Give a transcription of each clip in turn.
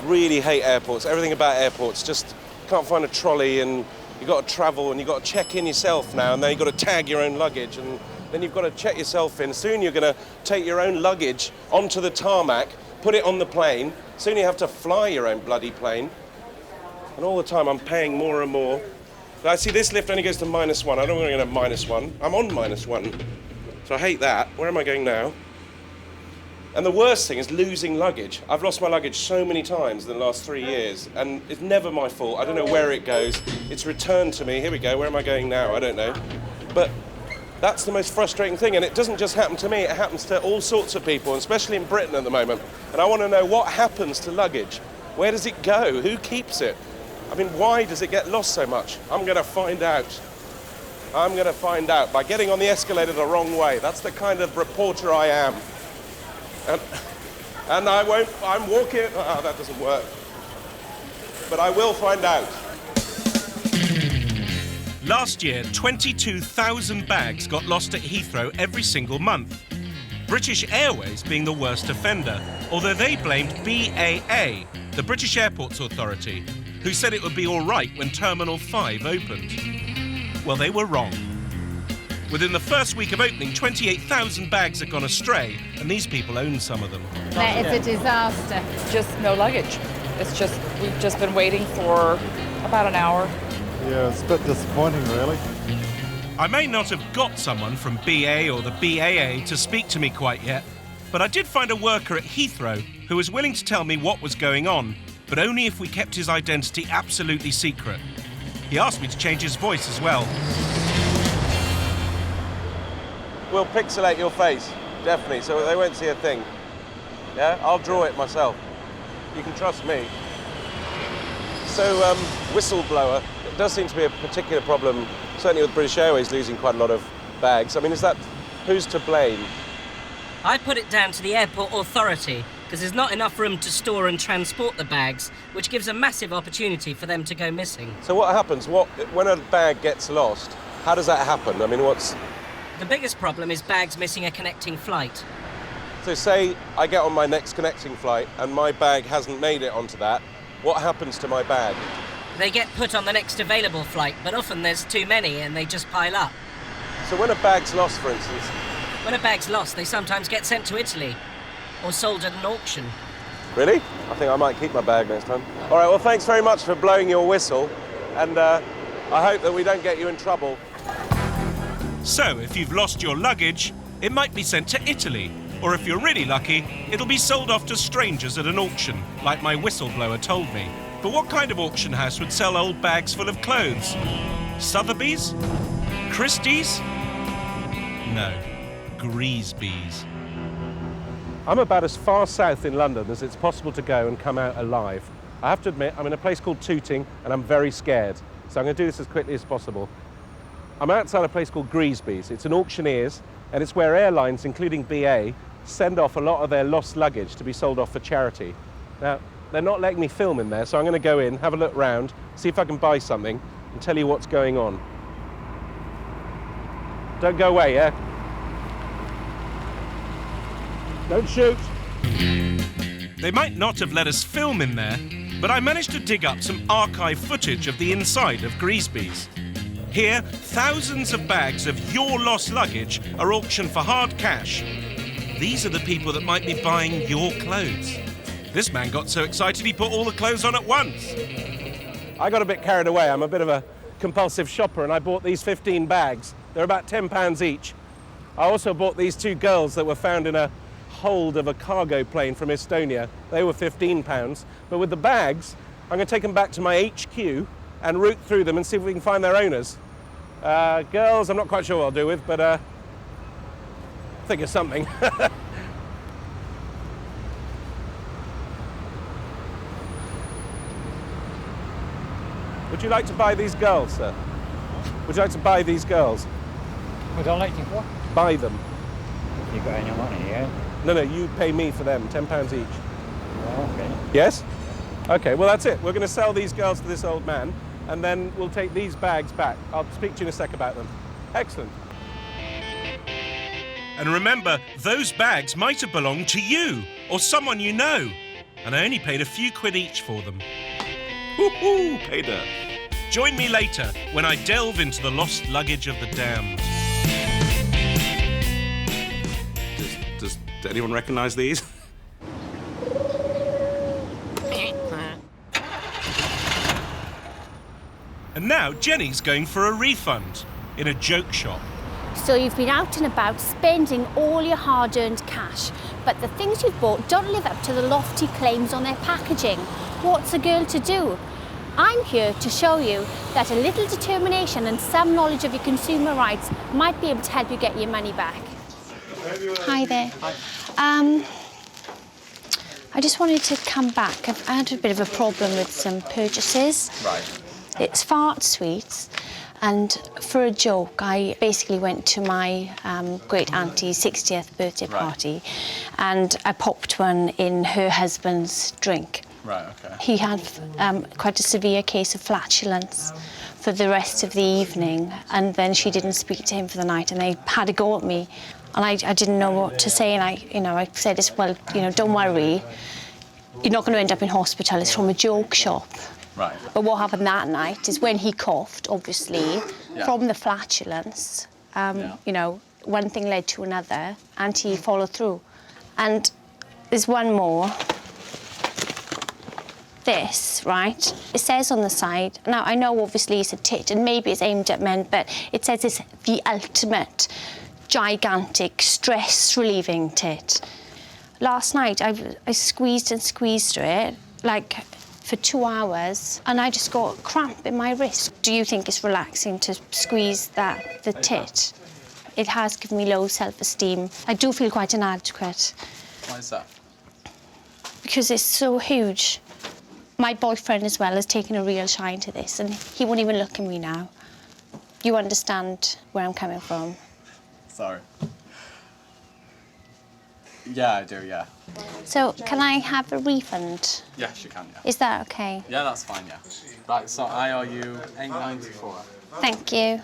Really hate airports. Everything about airports. Just can't find a trolley, and you've got to travel, and you've got to check in yourself now, and then you've got to tag your own luggage, and then you've got to check yourself in. Soon you're going to take your own luggage onto the tarmac, put it on the plane. Soon you have to fly your own bloody plane. And all the time I'm paying more and more. I see this lift only goes to -1. I don't want to go to -1. I'm on -1. So I hate that. Where am I going now? And the worst thing is losing luggage. I've lost my luggage so many times in the last 3 years, and it's never my fault. I don't know where it goes. It's returned to me. Here we go. Where am I going now? I don't know. But that's the most frustrating thing, and it doesn't just happen to me. It happens to all sorts of people, especially in Britain at the moment. And I want to know what happens to luggage. Where does it go? Who keeps it? I mean, why does it get lost so much? I'm going to find out. I'm going to find out by getting on the escalator the wrong way. That's the kind of reporter I am. And I won't, I'm walking, that doesn't work. But I will find out. Last year, 22,000 bags got lost at Heathrow every single month. British Airways being the worst offender, although they blamed BAA, the British Airports Authority, who said it would be all right when Terminal 5 opened. Well, they were wrong. Within the first week of opening, 28,000 bags had gone astray, and these people own some of them. It's a disaster. Just no luggage. We've just been waiting for about an hour. Yeah, it's a bit disappointing, really. I may not have got someone from BA or the BAA to speak to me quite yet, but I did find a worker at Heathrow who was willing to tell me what was going on, but only if we kept his identity absolutely secret. He asked me to change his voice as well. We'll pixelate your face, definitely, so they won't see a thing. Yeah, I'll draw it myself. You can trust me. So, whistleblower, it does seem to be a particular problem, certainly with British Airways losing quite a lot of bags. I mean, who's to blame? I put it down to the airport authority, because there's not enough room to store and transport the bags, which gives a massive opportunity for them to go missing. So what happens? When a bag gets lost, how does that happen? I mean, The biggest problem is bags missing a connecting flight. So say I get on my next connecting flight and my bag hasn't made it onto that, what happens to my bag? They get put on the next available flight, but often there's too many and they just pile up. So when a bag's lost, for instance? When a bag's lost, they sometimes get sent to Italy or sold at an auction. Really? I think I might keep my bag next time. All right, well, thanks very much for blowing your whistle, and I hope that we don't get you in trouble. So, if you've lost your luggage, it might be sent to Italy, or if you're really lucky, it'll be sold off to strangers at an auction, like my whistleblower told me. But what kind of auction house would sell old bags full of clothes? Sotheby's? Christie's? No, Greasby's. I'm about as far south in London as it's possible to go and come out alive. I have to admit, I'm in a place called Tooting, and I'm very scared. So I'm going to do this as quickly as possible. I'm outside a place called Greasby's. It's an auctioneer's, and it's where airlines, including BA, send off a lot of their lost luggage to be sold off for charity. Now, they're not letting me film in there, so I'm going to go in, have a look round, see if I can buy something, and tell you what's going on. Don't go away, yeah? Don't shoot. They might not have let us film in there, but I managed to dig up some archive footage of the inside of Greasby's. Here, thousands of bags of your lost luggage are auctioned for hard cash. These are the people that might be buying your clothes. This man got so excited he put all the clothes on at once. I got a bit carried away. I'm a bit of a compulsive shopper, and I bought these 15 bags. They're about £10 each. I also bought these 2 girls that were found in a hold of a cargo plane from Estonia. They were £15. But with the bags, I'm going to take them back to my HQ and root through them and see if we can find their owners. Girls, I'm not quite sure what I'll do with, but think of something. Would you like to buy these girls, sir? Would you like to buy these girls? Would I like to what? Buy them. You got any money, yeah? No, you pay me for them, £10 each. Oh, okay. Yes? Okay, well, that's it. We're going to sell these girls to this old man, and then we'll take these bags back. I'll speak to you in a sec about them. Excellent. And remember, those bags might have belonged to you or someone you know. and I only paid a few quid each for them. Woohoo, pay dirt. Join me later when I delve into the lost luggage of the damned. Does anyone recognise these? And now Jenny's going for a refund in a joke shop. So you've been out and about spending all your hard-earned cash, but the things you've bought don't live up to the lofty claims on their packaging. What's a girl to do? I'm here to show you that a little determination and some knowledge of your consumer rights might be able to help you get your money back. Hi there. Hi. I just wanted to come back. I've had a bit of a problem with some purchases. Right. It's fart sweets, and for a joke, I basically went to my great auntie's 60th birthday party, and I popped one in her husband's drink. Right, okay. He had quite a severe case of flatulence for the rest of the evening, and then she didn't speak to him for the night, and they had a go at me, and I didn't know what to say, and I said, well, don't worry, you're not going to end up in hospital. It's from a joke shop. Right. But what happened that night is when he coughed, obviously, from the flatulence, one thing led to another, and he followed through. And there's one more. This, right? It says on the side, now I know obviously it's a tit and maybe it's aimed at men, but it says it's the ultimate gigantic stress-relieving tit. Last night I squeezed and squeezed it, like for 2 hours, and I just got cramp in my wrist. Do you think it's relaxing to squeeze the tit? It has given me low self-esteem. I do feel quite inadequate. Why is that? Because it's so huge. My boyfriend as well has taken a real shine to this, and he won't even look at me now. You understand where I'm coming from? Sorry. Yeah, I do, yeah. So, can I have a refund? Yes, you can, yeah. Is that okay? Yeah, that's fine, yeah. Right, so I owe you £8.94. Thank you.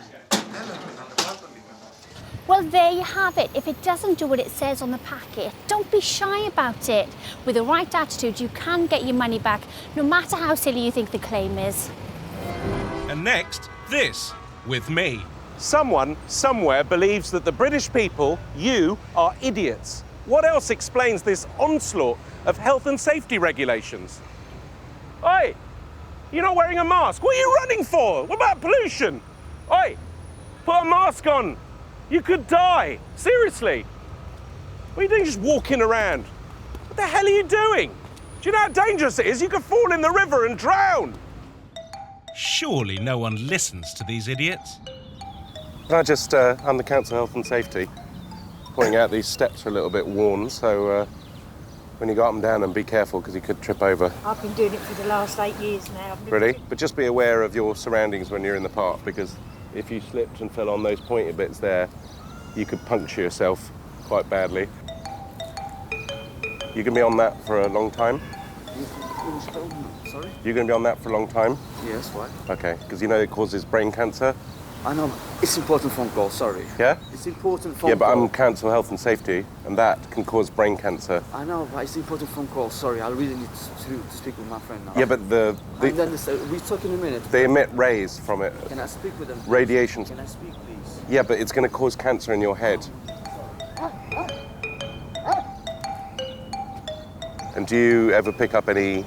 Well, there you have it. If it doesn't do what it says on the packet, don't be shy about it. With the right attitude, you can get your money back, no matter how silly you think the claim is. And next, this, with me. Someone, somewhere, believes that the British people, you, are idiots. What else explains this onslaught of health and safety regulations? Oi, you're not wearing a mask. What are you running for? What about pollution? Oi, put a mask on. You could die. Seriously. What are you doing just walking around? What the hell are you doing? Do you know how dangerous it is? You could fall in the river and drown. Surely no one listens to these idiots. I'm the Council Health and Safety, pointing out these steps are a little bit worn, so when you go up and down them, be careful because you could trip over. I've been doing it for the last 8 years now. Really? But just be aware of your surroundings when you're in the park, because if you slipped and fell on those pointy bits there, you could puncture yourself quite badly. You going to be on that for a long time? Sorry? You're going to be on that for a long time? Yes, why? Okay, because you know it causes brain cancer? I know, it's important phone call, sorry. Yeah? It's important phone call. Yeah, but I'm Council Health and Safety, and that can cause brain cancer. I know, but it's important phone call, sorry. I really need to speak with my friend now. Yeah, but we're talking a minute. They emit rays from it. Can I speak with them? Please? Radiation. Can I speak, please? Yeah, but it's going to cause cancer in your head. And do you ever pick up any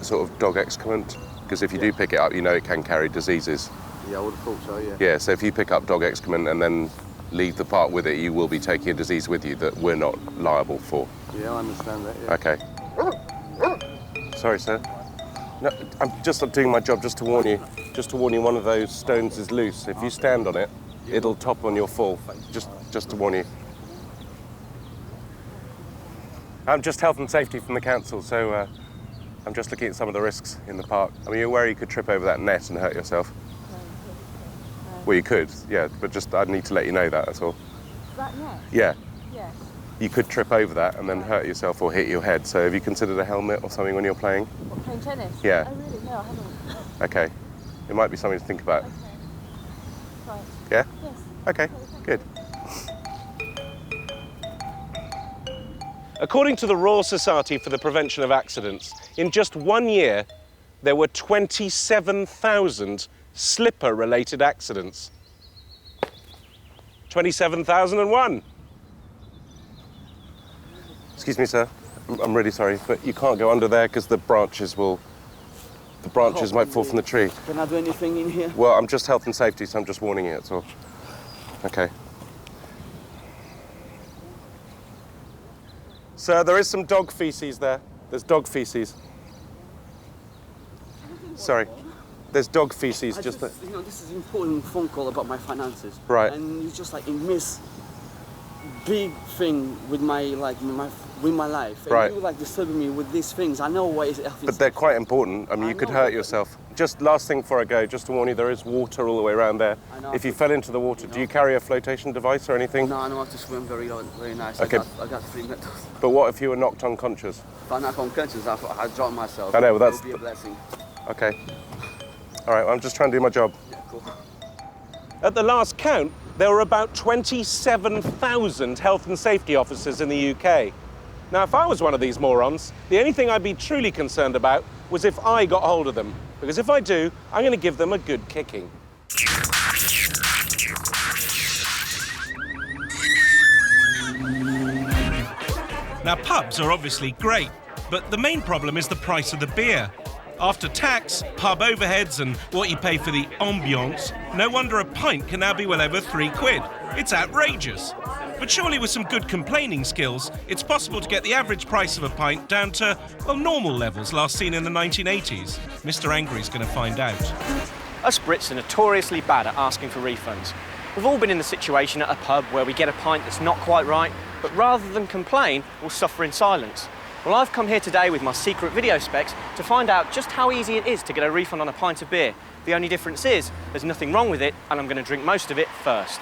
sort of dog excrement? Because if you do pick it up, you know it can carry diseases. Yeah, I would have thought so, yeah. Yeah, so if you pick up dog excrement and then leave the park with it, you will be taking a disease with you that we're not liable for. Yeah, I understand that, yeah. Okay. Sorry, sir. No, I'm just doing my job just to warn you. Just to warn you, one of those stones is loose. If you stand on it, it'll top on your fall. Just to warn you. I'm just health and safety from the council, so I'm just looking at some of the risks in the park. I mean, you're aware you could trip over that net and hurt yourself? Well, you could, yeah, but just I need to let you know that, that's all. That net? Yeah. Yes. You could trip over that and then hurt yourself or hit your head. So have you considered a helmet or something when you're playing? What, playing tennis? Yeah. Oh, really? No, I haven't. Okay. It might be something to think about. Okay. Right. Yeah? Yes. Okay, good. According to the Royal Society for the Prevention of Accidents, in just 1 year, there were 27,000 slipper-related accidents. 27,001. Excuse me, sir. I'm really sorry, but you can't go under there because the branches might fall from the tree. Can I do anything in here? Well, I'm just health and safety, so I'm just warning you, that's all. Okay. Sir, there is some dog feces there. There's dog feces. Sorry. There's dog feces just there. You know, this is an important phone call about my finances. Right. And you just like miss big thing with my life. And right. you like disturbing me with these things. I know what is health. But they're quite important. I mean, you could hurt yourself. Just last thing before I go, just to warn you, there is water all the way around there. I know. If you fell into the water, do you carry a flotation device or anything? No, I know how to swim very nice. Okay. I got 3 meters. But what if you were knocked unconscious? If I'm not unconscious, I drown myself. I know, but that's... It would be a blessing. Okay. All right, well, I'm just trying to do my job. Yeah, cool. At the last count, there were about 27,000 health and safety officers in the UK. Now, if I was one of these morons, the only thing I'd be truly concerned about was if I got hold of them. Because if I do, I'm going to give them a good kicking. Now, pubs are obviously great, but the main problem is the price of the beer. After tax, pub overheads and what you pay for the ambiance, no wonder a pint can now be well over £3. It's outrageous. But surely with some good complaining skills, it's possible to get the average price of a pint down to, well, normal levels last seen in the 1980s. Mr. Angry's going to find out. Us Brits are notoriously bad at asking for refunds. We've all been in the situation at a pub where we get a pint that's not quite right, but rather than complain, we'll suffer in silence. Well, I've come here today with my secret video specs to find out just how easy it is to get a refund on a pint of beer. The only difference is there's nothing wrong with it, and I'm going to drink most of it first.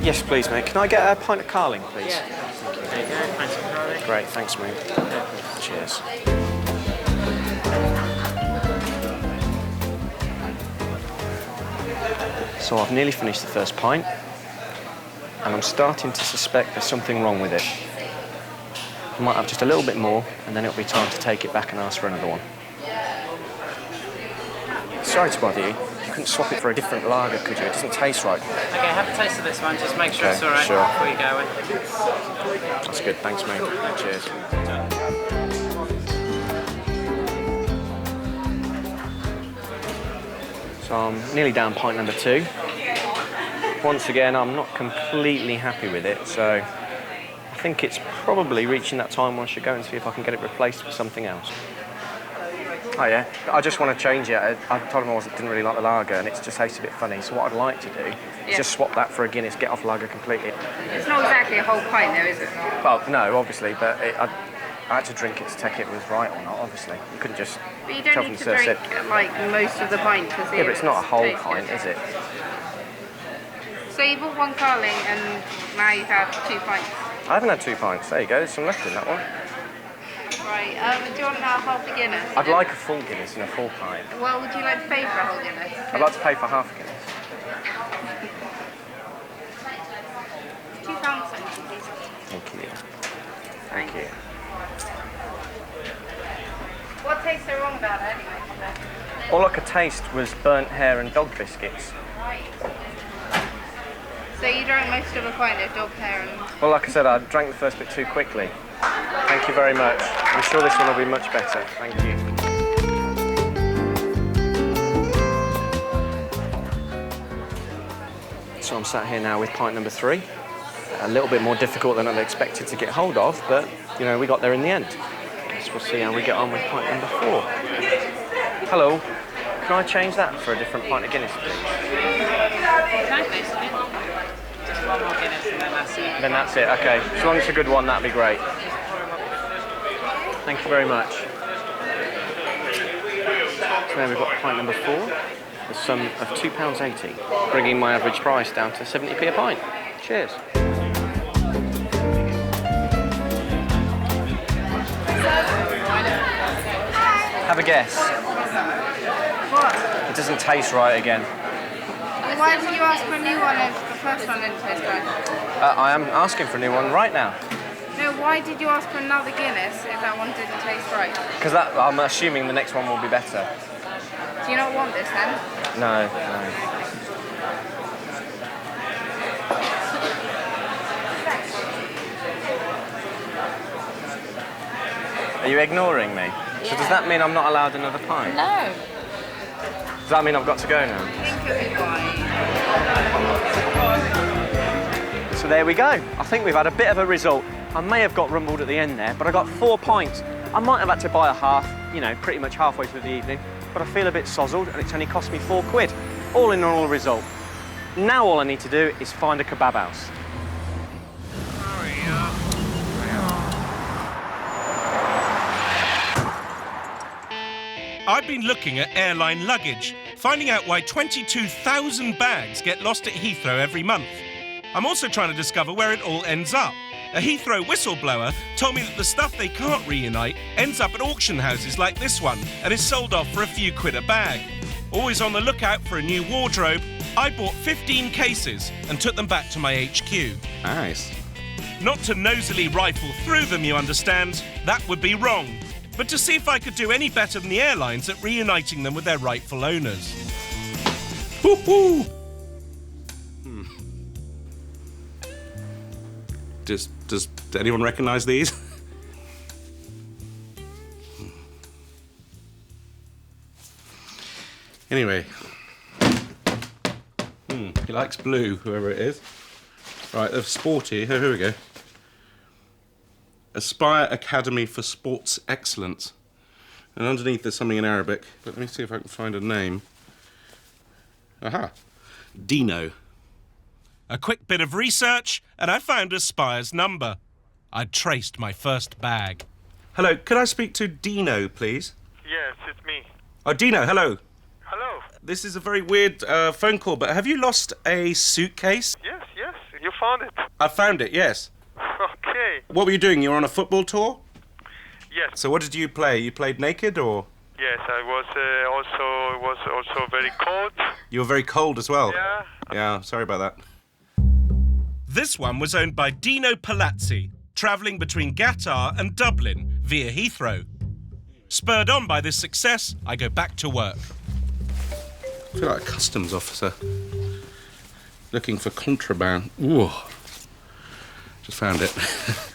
Yes, please, mate. Can I get a pint of Carling, please? Yeah. There you go, pint of Carling. Great, thanks, mate. Cheers. So I've nearly finished the first pint, and I'm starting to suspect there's something wrong with it. I might have just a little bit more, and then it'll be time to take it back and ask for another one. Sorry to bother you. You couldn't swap it for a different lager, could you? It doesn't taste right. Okay, have a taste of this one. Just make sure Okay, it's all right sure. before you go in. That's good, thanks, mate. Cheers. So I'm nearly down pint number 2. Once again, I'm not completely happy with it, so I think it's probably reaching that time where I should go and see if I can get it replaced with something else. Oh yeah, I just want to change it. I told him I didn't really like the lager and it just tastes a bit funny, so what I'd like to do is just swap that for a Guinness, get off lager completely. It's not exactly a whole pint though, is it? Well, no, obviously, but I had to drink it to check it was right or not, obviously. You couldn't just But you tell don't from need the to first drink sip. like most of the pint to see Yeah, but if it's not a whole tasty. pint, is it? So you bought 1 Carling and now you've had 2 pints. I haven't had 2 pints. There you go, there's some left in that one. Right, do you want now half a Guinness? I'd like a full Guinness and a full pint. Well, would you like to pay for a whole Guinness? I'd like to pay for half a Guinness. £2.70, please. Thank you. Thank you. What tastes so wrong about it anyway? All I could taste was burnt hair and dog biscuits. Right. So you drank most of a pint of dog hair and... Well, like I said, I drank the first bit too quickly. Thank you very much. I'm sure this one will be much better. Thank you. So I'm sat here now with pint number 3. A little bit more difficult than I'd expected to get hold of, but, you know, we got there in the end. Guess we'll see how we get on with pint number 4. Hello. Can I change that for a different pint of Guinness, please? Exactly. Just 1 more Guinness and then that's it. Then that's it, okay. As long as it's a good one, that'd be great. Thank you very much. So now we've got pint number 4, the sum of £2.80, bringing my average price down to 70p a pint. Cheers. Have a guess. What? It doesn't taste right again. Why did you ask for a new one if first one didn't taste right. I am asking for a new one right now. No, why did you ask for another Guinness if that one didn't taste right? Because I'm assuming the next one will be better. Do you not want this then? No. Are you ignoring me? Yeah. So does that mean I'm not allowed another pint? No. Does that mean I've got to go now? I think it'll be fine. So there we go. I think we've had a bit of a result. I may have got rumbled at the end there, but I got 4 pints. I might have had to buy a half, you know, pretty much halfway through the evening, but I feel a bit sozzled and it's only cost me £4. All in all, a result. Now all I need to do is find a kebab house. I've been looking at airline luggage, finding out why 22,000 bags get lost at Heathrow every month. I'm also trying to discover where it all ends up. A Heathrow whistleblower told me that the stuff they can't reunite ends up at auction houses like this one and is sold off for a few quid a bag. Always on the lookout for a new wardrobe, I bought 15 cases and took them back to my HQ. Nice. Not to nosily rifle through them, you understand, that would be wrong. But to see if I could do any better than the airlines at reuniting them with their rightful owners. Woo-hoo! Does anyone recognise these? Anyway. He likes blue, whoever it is. Right, they're sporty. Oh, here we go. Aspire Academy for Sports Excellence. And underneath there's something in Arabic, but let me see if I can find a name. Aha. Dino. A quick bit of research, and I found Aspire's number. I'd traced my first bag. Hello, could I speak to Dino, please? Yes, it's me. Oh, Dino, hello. Hello. This is a very weird phone call, but have you lost a suitcase? Yes, you found it. I found it, yes. Okay. What were you doing? You were on a football tour? Yes. So what did you play? You played naked, or? Yes, I was also very cold. You were very cold as well? Yeah. Yeah, sorry about that. This one was owned by Dino Palazzi, travelling between Qatar and Dublin via Heathrow. Spurred on by this success, I go back to work. I feel like a customs officer. Looking for contraband. Ooh. Just found it.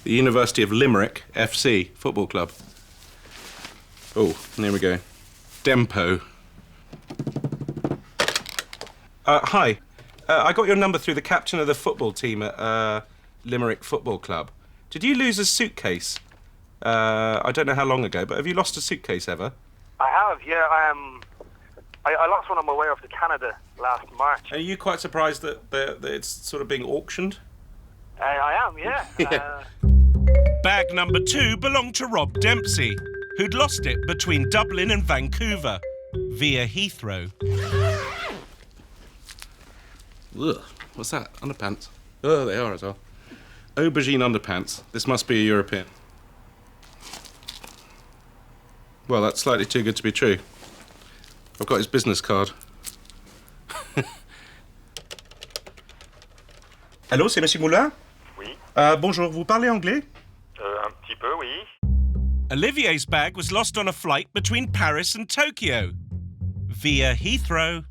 The University of Limerick FC football club. Oh, there we go. Dempo. Hi. I got your number through the captain of the football team at Limerick Football Club. Did you lose a suitcase? I don't know how long ago, but have you lost a suitcase ever? I have, yeah. I lost one on my way off to Canada last March. Are you quite surprised that it's sort of being auctioned? I am, yeah. Yeah. Bag number 2 belonged to Rob Dempsey, who'd lost it between Dublin and Vancouver via Heathrow. Ugh, what's that? Underpants? Oh, they are as well. Aubergine underpants. This must be a European. Well, that's slightly too good to be true. I've got his business card. Allô, c'est Monsieur Moulin? Oui. Bonjour, vous parlez anglais? Un petit peu, oui. Olivier's bag was lost on a flight between Paris and Tokyo via Heathrow.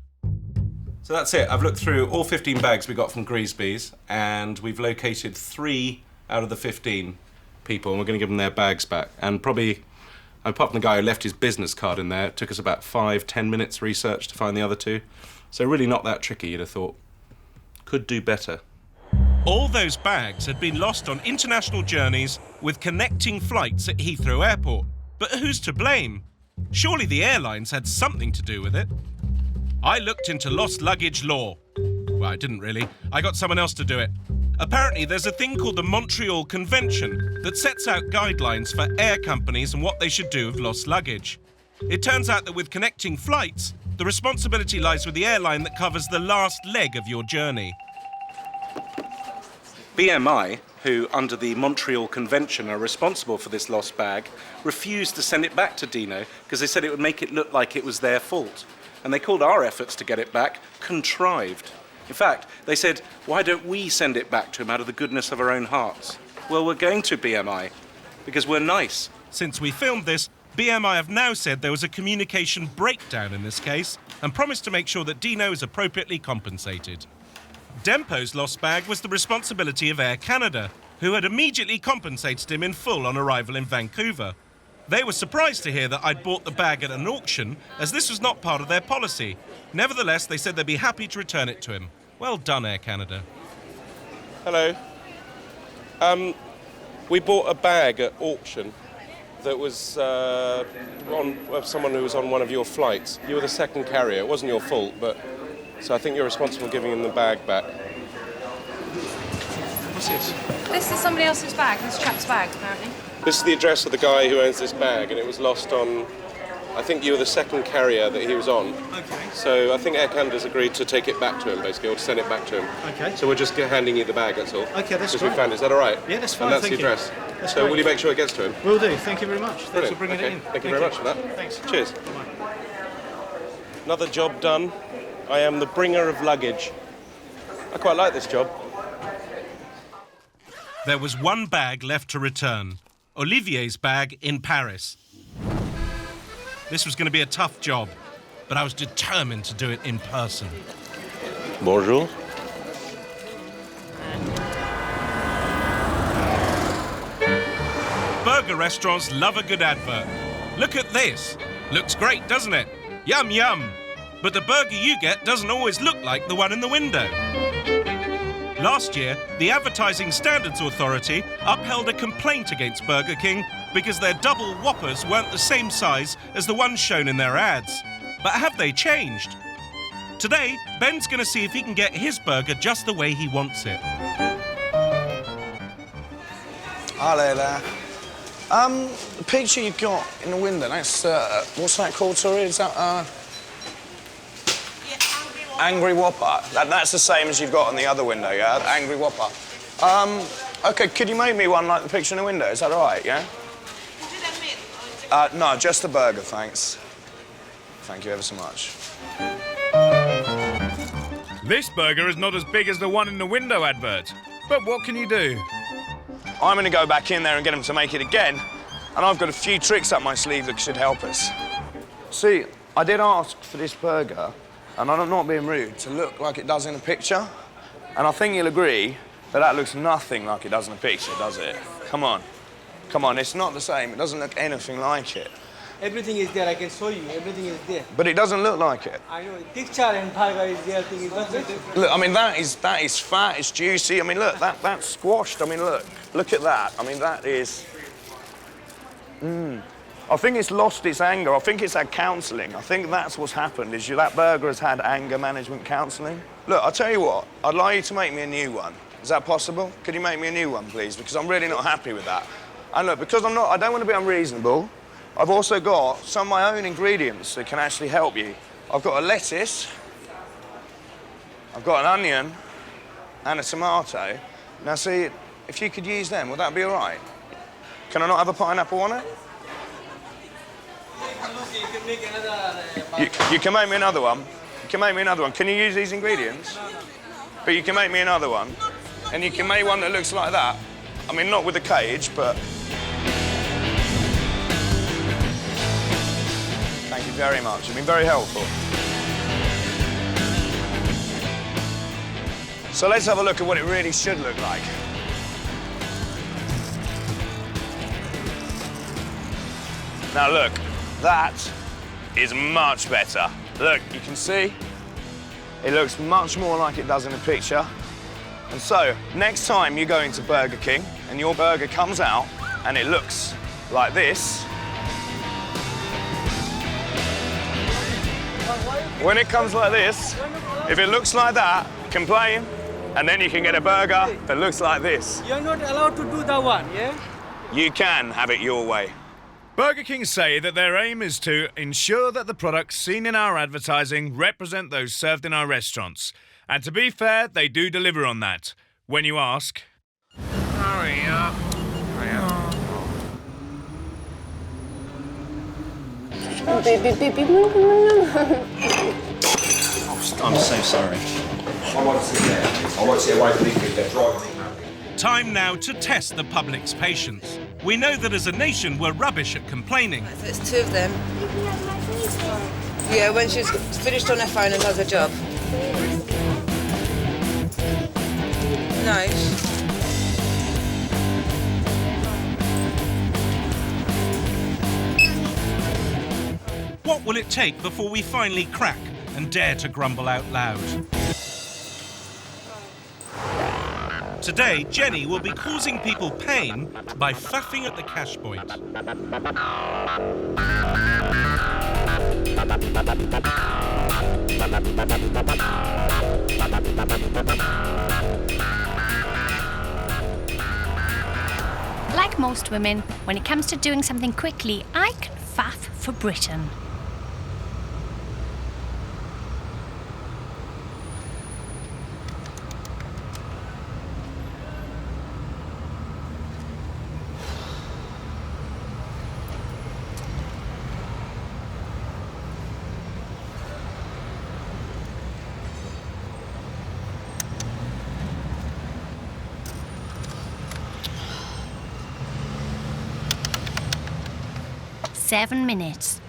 So that's it. I've looked through all 15 bags we got from Greaseby's, and we've located 3 out of the 15 people, and we're going to give them their bags back. And probably, apart from the guy who left his business card in there, it took us about 5-10 minutes research to find the other 2. So really not that tricky, you'd have thought. Could do better. All those bags had been lost on international journeys with connecting flights at Heathrow Airport. But who's to blame? Surely the airlines had something to do with it. I looked into lost luggage law. Well, I didn't really. I got someone else to do it. Apparently, there's a thing called the Montreal Convention that sets out guidelines for air companies and what they should do with lost luggage. It turns out that with connecting flights, the responsibility lies with the airline that covers the last leg of your journey. BMI, who under the Montreal Convention are responsible for this lost bag, refused to send it back to Dino because they said it would make it look like it was their fault. And they called our efforts to get it back contrived. In fact, they said, why don't we send it back to him out of the goodness of our own hearts? Well, we're going to BMI, because we're nice. Since we filmed this, BMI have now said there was a communication breakdown in this case and promised to make sure that Dino is appropriately compensated. Dempo's lost bag was the responsibility of Air Canada, who had immediately compensated him in full on arrival in Vancouver. They were surprised to hear that I'd bought the bag at an auction, as this was not part of their policy. Nevertheless, they said they'd be happy to return it to him. Well done, Air Canada. Hello. We bought a bag at auction that was on someone who was on one of your flights. You were the second carrier. It wasn't your fault, but so I think you're responsible for giving him the bag back. What's this? This is somebody else's bag, this chap's bag, apparently. This is the address of the guy who owns this bag, and it was lost on. I think you were the second carrier that he was on. Okay. So I think Air Canada's agreed to take it back to him, basically, or to send it back to him. Okay. So we're just handing you the bag, that's all. Okay, that's Because great. we found it. Is that all right? Yeah, that's fine, And that's thank the you. address. That's So great. will you make sure it gets to him? Will do. Thank you very much. Thanks Brilliant. for bringing Okay. it in. Thank you very much for that. Thanks. Cheers. Bye. Another job done. I am the bringer of luggage. I quite like this job. There was one bag left to return. Olivier's bag in Paris. This was going to be a tough job, but I was determined to do it in person. Bonjour. Burger restaurants love a good advert. Look at this. Looks great, doesn't it? Yum, yum. But the burger you get doesn't always look like the one in the window. Last year, the Advertising Standards Authority upheld a complaint against Burger King because their double Whoppers weren't the same size as the ones shown in their ads. But have they changed? Today, Ben's going to see if he can get his burger just the way he wants it. Hello there. The picture you've got in the window, that's, what's that called, sorry? Is that, Angry Whopper. That's the same as you've got on the other window, yeah? The Angry Whopper. OK, could you make me one like the picture in the window? Is that all right, yeah? No, just the burger, thanks. Thank you ever so much. This burger is not as big as the one in the window advert. But what can you do? I'm going to go back in there and get them to make it again, and I've got a few tricks up my sleeve that should help us. See, I did ask for this burger, and I'm not being rude, to look like it does in the picture, and I think you'll agree that that looks nothing like it does in the picture, does it? Come on. Come on, it's not the same. It doesn't look anything like it. Everything is there, I can show you. Everything is there. But it doesn't look like it. I know, picture and burger is there, thing is not different. Look, I mean, that is fat, it's juicy. I mean, look, that's squashed. I mean, look at that. I mean, that is... I think it's lost its anger. I think it's had counselling. I think that's what's happened, is that burger has had anger management counselling. Look, I'll tell you what, I'd like you to make me a new one. Is that possible? Could you make me a new one, please? Because I'm really not happy with that. And look, because I don't want to be unreasonable, I've also got some of my own ingredients that can actually help you. I've got a lettuce, I've got an onion, and a tomato. Now, see, if you could use them, would that be all right? Can I not have a pineapple on it? You can make another... You can make me another one? You can make me another one. Can you use these ingredients? No. But you can make me another one. And you can make one that looks like that. I mean, not with a cage, but... Thank you very much. You've been very helpful. So let's have a look at what it really should look like. Now look, that is much better. Look, you can see it looks much more like it does in the picture. And so, next time you go into Burger King and your burger comes out and it looks like this, when it comes like this, if it looks like that, complain, and then you can get a burger that looks like this. You're not allowed to do that one, yeah? You can have it your way. Burger King say that their aim is to ensure that the products seen in our advertising represent those served in our restaurants. And to be fair, they do deliver on that. When you ask... Hurry up. Baby, baby, no. I'm so sorry. I want to sit there. I want to sit away from these people. They're driving me mad. Time now to test the public's patience. We know that as a nation we're rubbish at complaining. So it's two of them. Yeah, when she's finished on her phone and does her job. Nice. What will it take before we finally crack and dare to grumble out loud? Today, Jenny will be causing people pain by faffing at the cash point. Like most women, when it comes to doing something quickly, I can faff for Britain. Seven minutes.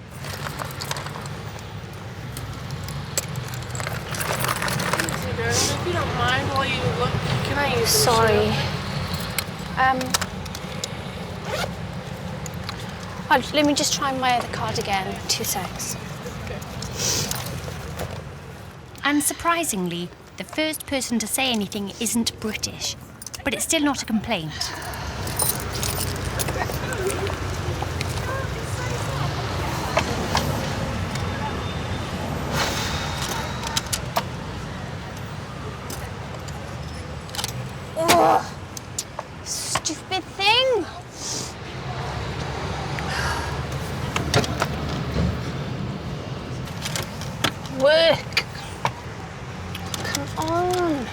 If you don't mind while you look, can I use Sorry. Let me just try my other card again. 2 secs. Unsurprisingly, the first person to say anything isn't British, but it's still not a complaint. Ugh. Stupid thing! Work! Come on!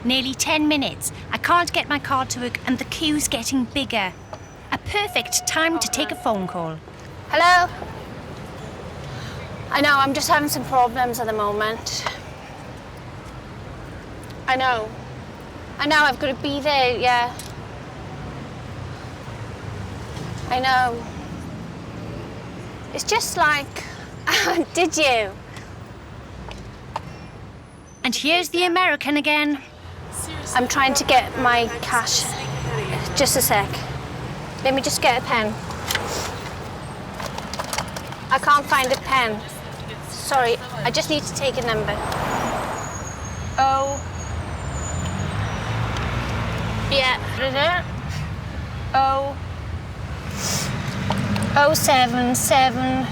Nearly 10 minutes. I can't get my card to work and the queue's getting bigger. A perfect time to take a phone call. Hello? I know, I'm just having some problems at the moment. I know, I've got to be there, yeah. I know. It's just like, did you? And here's the American again. I'm trying to get my cash. Just a sec. Let me just get a pen. I can't find a pen. Sorry, I just need to take a number. Oh. Yeah. 077.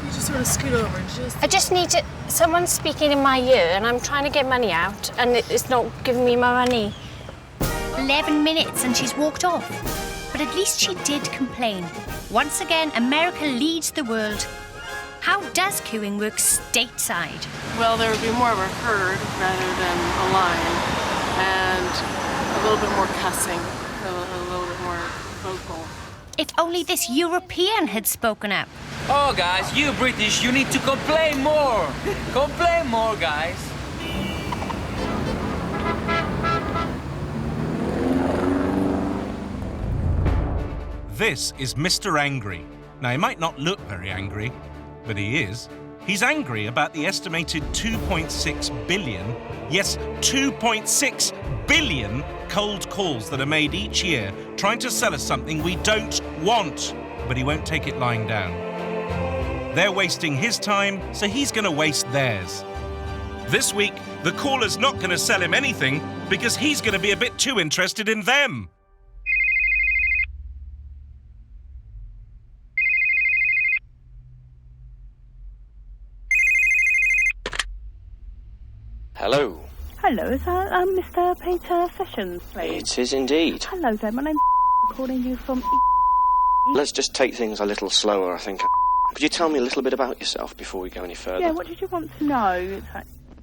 You just sort of scoot over. I just need to. Someone's speaking in my ear, and I'm trying to get money out, and it's not giving me my money. 11 minutes, and she's walked off. But at least she did complain. Once again, America leads the world. How does queuing work stateside? Well, there would be more of a herd rather than a line, and a little bit more cussing, a little bit more vocal. If only this European had spoken up. Oh, guys, you British, you need to complain more. Complain more, guys. This is Mr. Angry. Now, he might not look very angry, but he is. He's angry about the estimated 2.6 billion, yes, 2.6 billion cold calls that are made each year trying to sell us something we don't want, but he won't take it lying down. They're wasting his time, so he's going to waste theirs. This week, the caller's not going to sell him anything because he's going to be a bit too interested in them. Hello. Hello, is that Mr. Peter Sessions, please? It is indeed. Hello there, my name's calling you from... Let's just take things a little slower, I think. Could you tell me a little bit about yourself before we go any further? Yeah, what did you want to know?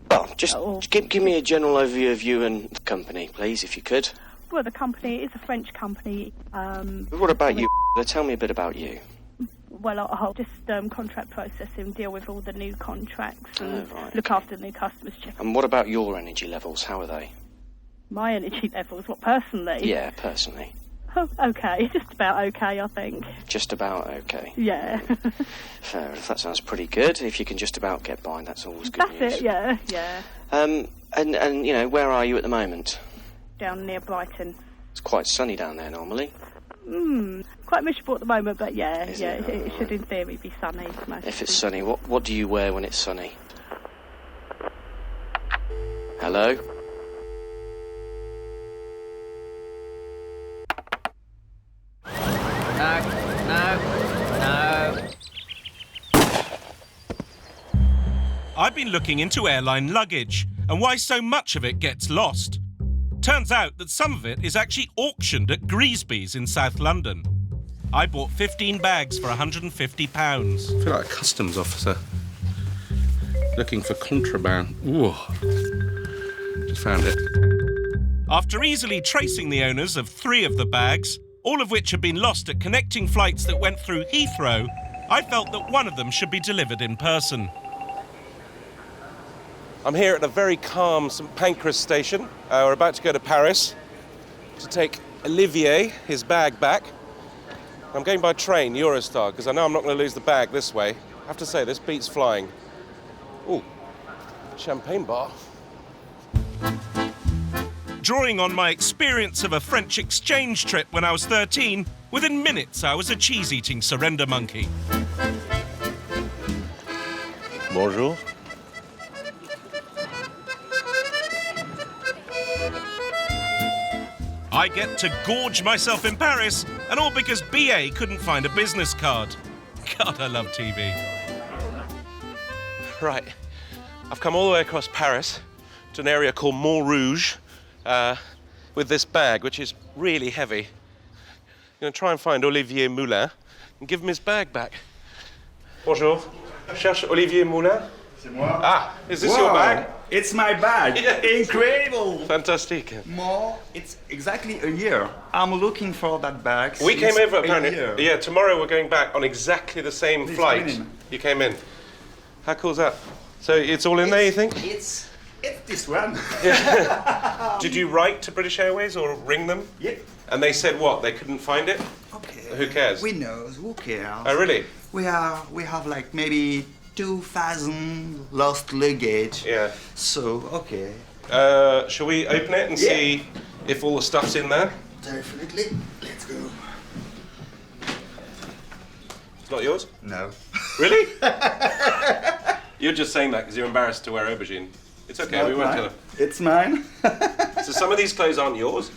Well, just give me a general overview of you and the company, please, if you could. Well, the company is a French company. What about you? Tell me a bit about you. Well, I'll just contract processing, deal with all the new contracts and look after the new customers. Check. And what about your energy levels? How are they? My energy levels? What, personally? Yeah, personally. Oh, okay. Just about okay, I think. Just about okay. Yeah. Fair enough. That sounds pretty good. If you can just about get by, that's always good news. That's it, yeah, yeah. And you know, where are you at the moment? Down near Brighton. It's quite sunny down there normally. Quite miserable at the moment, but yeah, it should in theory be sunny. If it's sunny, what do you wear when it's sunny? Hello? No. I've been looking into airline luggage and why so much of it gets lost. Turns out that some of it is actually auctioned at Greasby's in South London. I bought 15 bags for £150. I feel like a customs officer looking for contraband. Ooh. Just found it. After easily tracing the owners of 3 of the bags, all of which had been lost at connecting flights that went through Heathrow, I felt that one of them should be delivered in person. I'm here at a very calm St Pancras station. We're about to go to Paris to take Olivier, his bag, back. I'm going by train, Eurostar, because I know I'm not going to lose the bag this way. I have to say, this beats flying. Ooh, champagne bar. Drawing on my experience of a French exchange trip when I was 13, within minutes I was a cheese-eating surrender monkey. Bonjour. I get to gorge myself in Paris, and all because BA couldn't find a business card. God, I love TV. Right, I've come all the way across Paris to an area called Montrouge with this bag, which is really heavy. I'm going to try and find Olivier Moulin and give him his bag back. Bonjour. Cherche Olivier Moulin? C'est moi. Ah, is this your bag? It's my bag. Yes. Incredible. Fantastic. It's exactly a year. I'm looking for that bag. We came over apparently. A year. Yeah, tomorrow we're going back on exactly the same Please flight. come in. You came in. How cool is that? So it's all in there, you think? It's this one. Did you write to British Airways or ring them? Yeah. And they said what? They couldn't find it? Okay. Who cares? We know. Who cares? Oh, really? We have like maybe 2,000 lost luggage. Yeah. So okay. Shall we open it and see if all the stuff's in there? Definitely. Let's go. It's not yours? No. Really? You're just saying that because you're embarrassed to wear aubergine. It's okay, we won't tell her. It's mine. So some of these clothes aren't yours?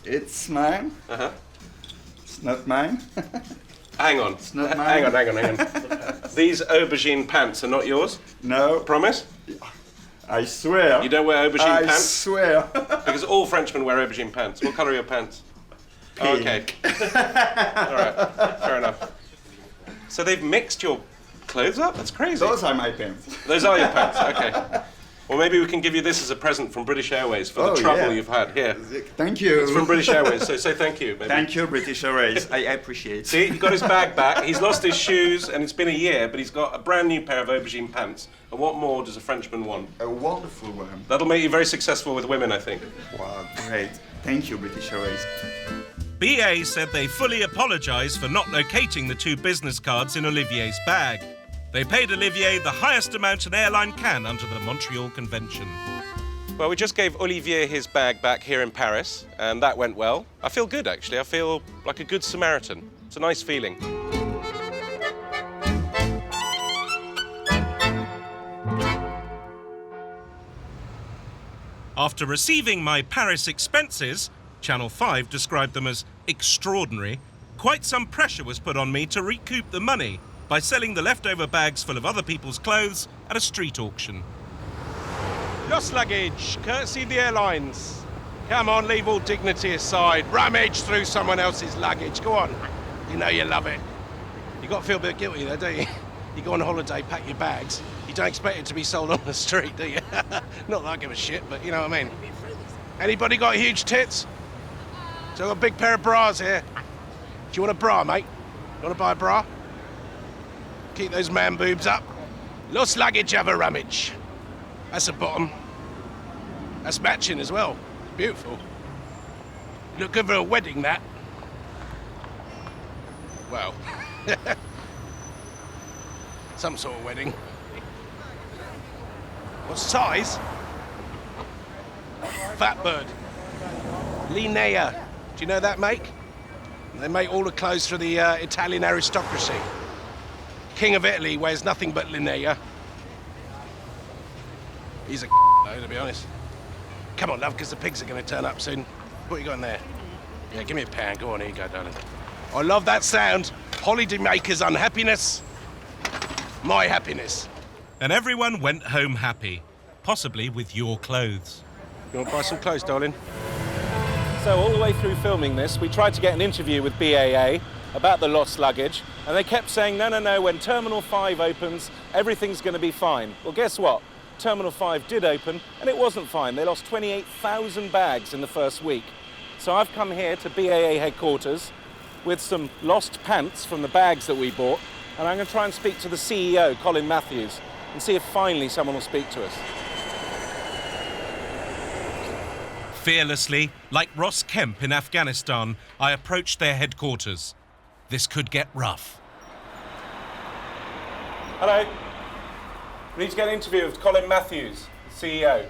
It's mine. Uh-huh. It's not mine. Hang on. It's not mine. Hang on. These aubergine pants are not yours? No. Promise? I swear. You don't wear aubergine pants? I swear. Because all Frenchmen wear aubergine pants. What colour are your pants? Oh, okay. All right, fair enough. So they've mixed your clothes up? That's crazy. Those are my pants. Those are your pants, okay. Well, maybe we can give you this as a present from British Airways for the trouble you've had. Here. Thank you. It's from British Airways, so say thank you. Maybe. Thank you, British Airways. I appreciate it. See, he got his bag back. He's lost his shoes, and it's been a year, but he's got a brand new pair of aubergine pants. And what more does a Frenchman want? A wonderful one. That'll make you very successful with women, I think. Wow, great. Thank you, British Airways. BA said they fully apologise for not locating the 2 business cards in Olivier's bag. They paid Olivier the highest amount an airline can under the Montreal Convention. Well, we just gave Olivier his bag back here in Paris, and that went well. I feel good, actually. I feel like a good Samaritan. It's a nice feeling. After receiving my Paris expenses, Channel 5 described them as extraordinary, quite some pressure was put on me to recoup the money by selling the leftover bags full of other people's clothes at a street auction. Lost luggage, courtesy of the airlines. Come on, leave all dignity aside. Rummage through someone else's luggage. Go on. You know you love it. You got to feel a bit guilty though, don't you? You go on holiday, pack your bags. You don't expect it to be sold on the street, do you? Not that I give a shit, but you know what I mean. Anybody got huge tits? So I've got a big pair of bras here. Do you want a bra, mate? You want to buy a bra? Keep those man boobs up. Lost luggage, have a rummage. That's the bottom. That's matching as well. Beautiful. Look good for a wedding, that. Well, some sort of wedding. What size? Fatbird. Linnea. Do you know that make? They make all the clothes for the Italian aristocracy. King of Italy wears nothing but Linnea. He's a though, to be honest. Come on, love, because the pigs are going to turn up soon. What you got in there? Yeah, give me a pound. Go on, here you go, darling. I love that sound. Holidaymakers' unhappiness. My happiness. And everyone went home happy, possibly with your clothes. You want to buy some clothes, darling? So all the way through filming this, we tried to get an interview with BAA about the lost luggage, and they kept saying, no, when Terminal 5 opens, everything's going to be fine. Well, guess what? Terminal 5 did open, and it wasn't fine. They lost 28,000 bags in the first week. So I've come here to BAA headquarters with some lost pants from the bags that we bought, and I'm going to try and speak to the CEO, Colin Matthews, and see if finally someone will speak to us. Fearlessly, like Ross Kemp in Afghanistan, I approached their headquarters. This could get rough. Hello. We need to get an interview with Colin Matthews, the CEO.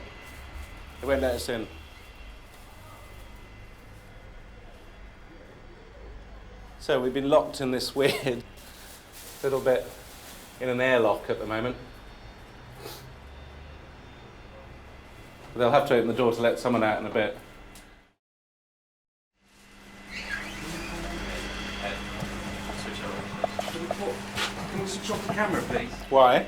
They won't let us in. So we've been locked in this weird little bit in an airlock at the moment. They'll have to open the door to let someone out in a bit. Can we switch off the camera, please? Why?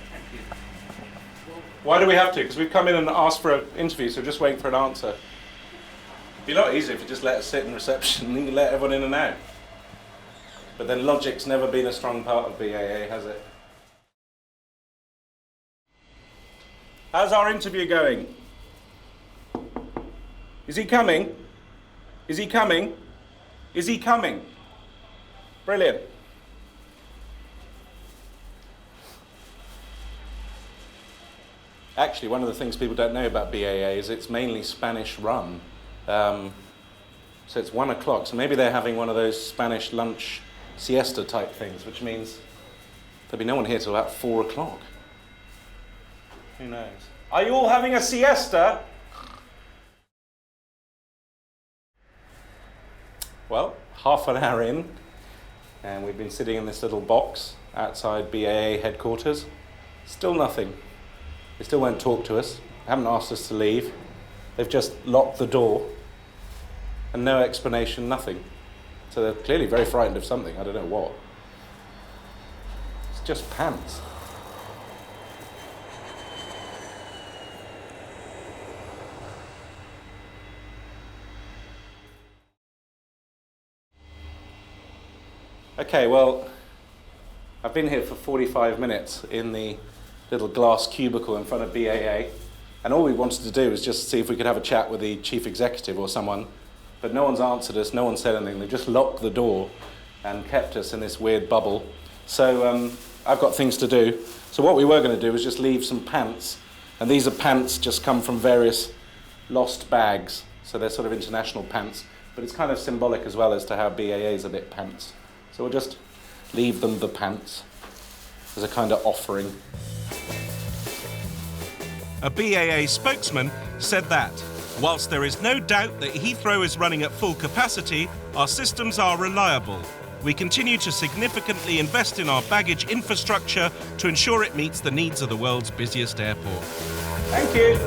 Why do we have to? Because we've come in and asked for an interview, so we're just waiting for an answer. It'd be a lot easier if you just let us sit in reception and you let everyone in and out. But then logic's never been a strong part of BAA, has it? How's our interview going? Is he coming? Is he coming? Is he coming? Brilliant. Actually, one of the things people don't know about BAA is it's mainly Spanish run. So it's 1 o'clock, so maybe they're having one of those Spanish lunch siesta type things, which means there'll be no one here till about 4 o'clock. Who knows? Are you all having a siesta? Well, half an hour in, and we've been sitting in this little box outside BAA headquarters. Still nothing. They still won't talk to us, haven't asked us to leave. They've just locked the door, and no explanation, nothing. So they're clearly very frightened of something, I don't know what. It's just pants. Okay, well, I've been here for 45 minutes in the little glass cubicle in front of BAA, and all we wanted to do was just see if we could have a chat with the chief executive or someone, but no one's answered us, no one said anything. They've just locked the door and kept us in this weird bubble. So I've got things to do. So what we were going to do was just leave some pants, and these are pants just come from various lost bags, so they're sort of international pants, but it's kind of symbolic as well as to how BAA is a bit pants. So we'll just leave them the pants as a kind of offering. A BAA spokesman said that, whilst there is no doubt that Heathrow is running at full capacity, our systems are reliable. We continue to significantly invest in our baggage infrastructure to ensure it meets the needs of the world's busiest airport. Thank you.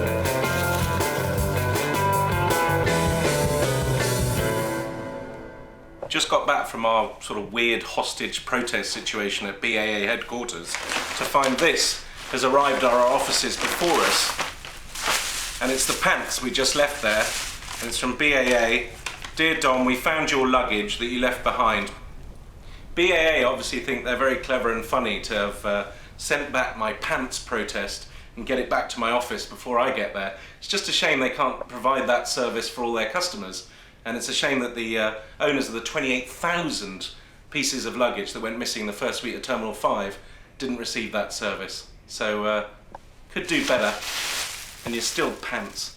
Just got back from our sort of weird hostage protest situation at BAA headquarters to find this has arrived at our offices before us. And it's the pants we just left there. And it's from BAA. Dear Dom, we found your luggage that you left behind. BAA obviously think they're very clever and funny to have sent back my pants protest and get it back to my office before I get there. It's just a shame they can't provide that service for all their customers. And it's a shame that the owners of the 28,000 pieces of luggage that went missing the first week of Terminal 5 didn't receive that service. So could do better, and you're still pants.